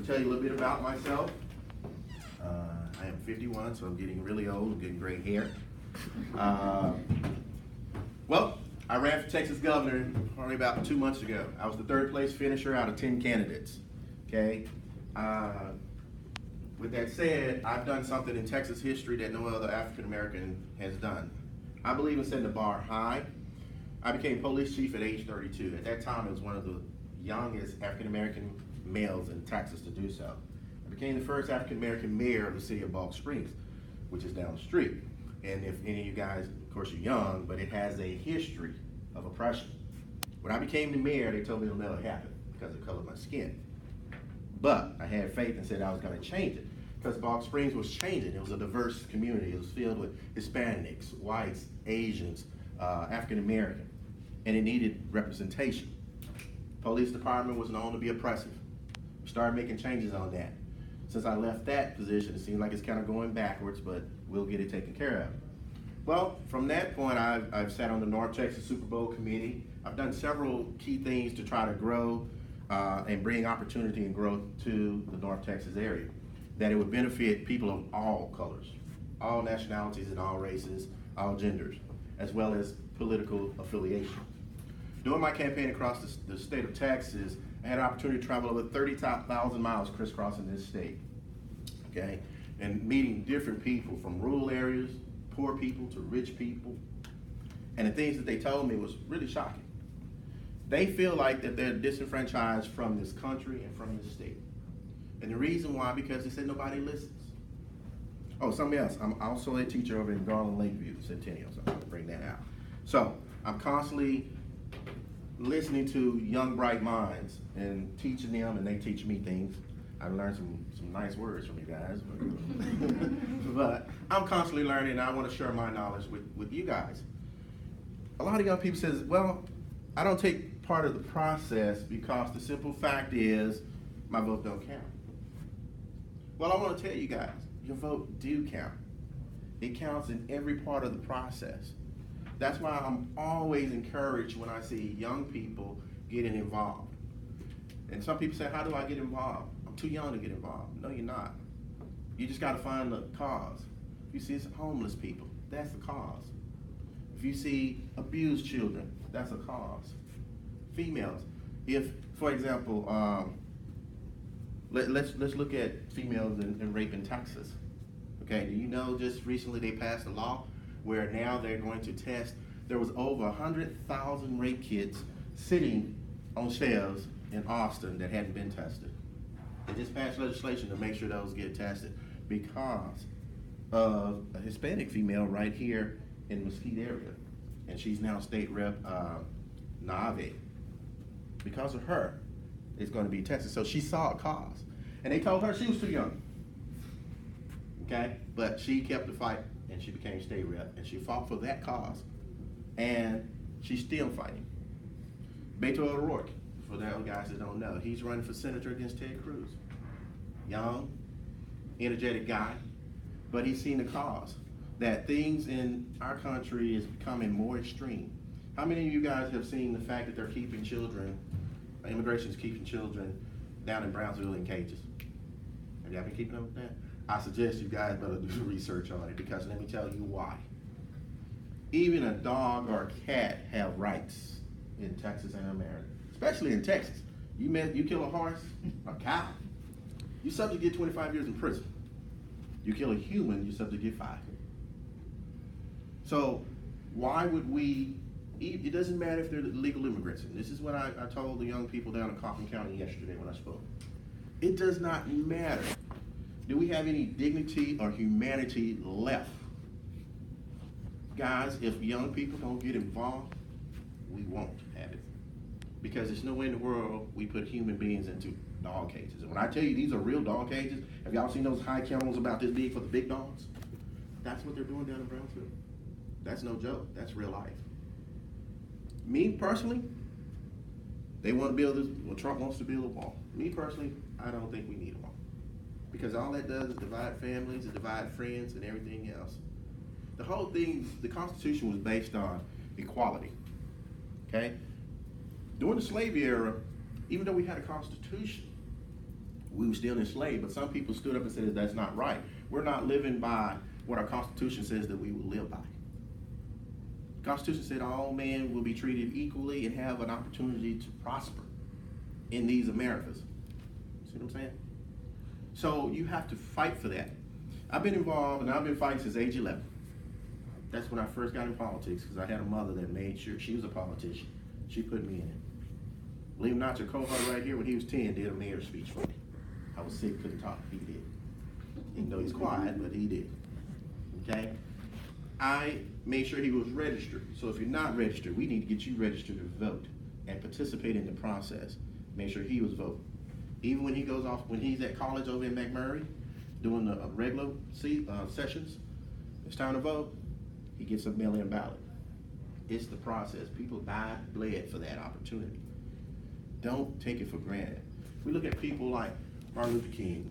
tell you a little bit about myself. I am 51, so I'm getting really old. I'm getting gray hair. Well, I ran for Texas governor probably about 2 months ago. I was the third place finisher out of 10 candidates. Okay. With that said, I've done something in Texas history that no other African American has done. I believe in setting the bar high. I became police chief at age 32. At that time, I was one of the youngest African American males in Texas to do so. I became the first African American mayor of the city of Balch Springs, which is down the street. And if any of you guys, of course you're young, but it has a history of oppression. When I became the mayor, they told me it'll never happen because of the color of my skin. But I had faith and said I was going to change it because Balch Springs was changing. It was a diverse community. It was filled with Hispanics, whites, Asians, African American, and it needed representation. Police department was known to be oppressive. We started making changes on that. Since I left that position, it seems like it's kind of going backwards, but we'll get it taken care of. Well, from that point, I've sat on the North Texas Super Bowl committee. I've done several key things to try to grow and bring opportunity and growth to the North Texas area, that it would benefit people of all colors, all nationalities and all races, all genders, as well as political affiliation. During my campaign across the state of Texas, I had an opportunity to travel over 30,000 miles crisscrossing this state, okay? And meeting different people from rural areas, poor people to rich people. And the things that they told me was really shocking. They feel like that they're disenfranchised from this country and from this state. And the reason why, because they said nobody listens. Oh, something else. I'm also a teacher over in Garland Lakeview, Centennial, so I'm gonna bring that out. So I'm constantly listening to young, bright minds and teaching them, and they teach me things. I've learned some nice words from you guys, but I'm constantly learning, and I want to share my knowledge with you guys. A lot of young people says, well, I don't take part of the process because the simple fact is my vote don't count. Well, I want to tell you guys, your vote do count. It counts in every part of the process. That's why I'm always encouraged when I see young people getting involved. And some people say, how do I get involved? I'm too young to get involved. No, you're not. You just got to find the cause. If you see some homeless people, that's the cause. If you see abused children, that's a cause. Females, if, for example, let's look at females and rape in Texas. Okay, do you know just recently they passed a law where now they're going to test, there was over 100,000 rape kits sitting on shelves in Austin that hadn't been tested. They just passed legislation to make sure those get tested because of a Hispanic female right here in Mesquite area. And she's now state rep Nave. Because of her, it's going to be tested. So she saw a cause. And they told her she was too young. Okay? But she kept the fight and she became state rep and she fought for that cause. And she's still fighting. Beto O'Rourke, for the other guys that don't know, he's running for senator against Ted Cruz. Young, energetic guy, but he's seen the cause. That things in our country is becoming more extreme. How many of you guys have seen the fact that they're keeping children, immigration is keeping children down in Brownsville in cages? Have y'all been keeping up with that? I suggest you guys better do research on it because let me tell you why. Even a dog or a cat have rights in Texas and America, especially in Texas. You kill a horse, a cow, you're subject to get 25 years in prison. You kill a human, you're subject to get 5. So why would we, it doesn't matter if they're legal immigrants. And this is what I told the young people down in Coffin County yesterday when I spoke. It does not matter. Do we have any dignity or humanity left? Guys, if young people don't get involved, we won't have it. Because there's no way in the world we put human beings into dog cages. And when I tell you these are real dog cages, have y'all seen those high kennels about this big for the big dogs? That's what they're doing down in Brownsville. That's no joke. That's real life. Me personally, they want to build this, well, Trump wants to build a wall. Me personally, I don't think we need a wall. Because all that does is divide families and divide friends and everything else. The whole thing, the Constitution was based on equality, okay? During the slavery era, even though we had a Constitution, we were still enslaved, but some people stood up and said that's not right. We're not living by what our Constitution says that we will live by. The Constitution said all men will be treated equally and have an opportunity to prosper in these Americas. See what I'm saying? So you have to fight for that. I've been involved and I've been fighting since age 11. That's when I first got in politics, because I had a mother that made sure she was a politician. She put me in it. Believe it or not, your cohort right here, when he was 10, did a mayor's speech for me. I was sick, couldn't talk. He did. Even though he's quiet, but he did. Okay? I made sure he was registered. So if you're not registered, we need to get you registered to vote and participate in the process. Make sure he was voting. Even when he goes off, when he's at college over in McMurray, doing the regular sessions, it's time to vote, he gets a mail-in ballot. It's the process. People died, bled for that opportunity. Don't take it for granted. We look at people like Martin Luther King,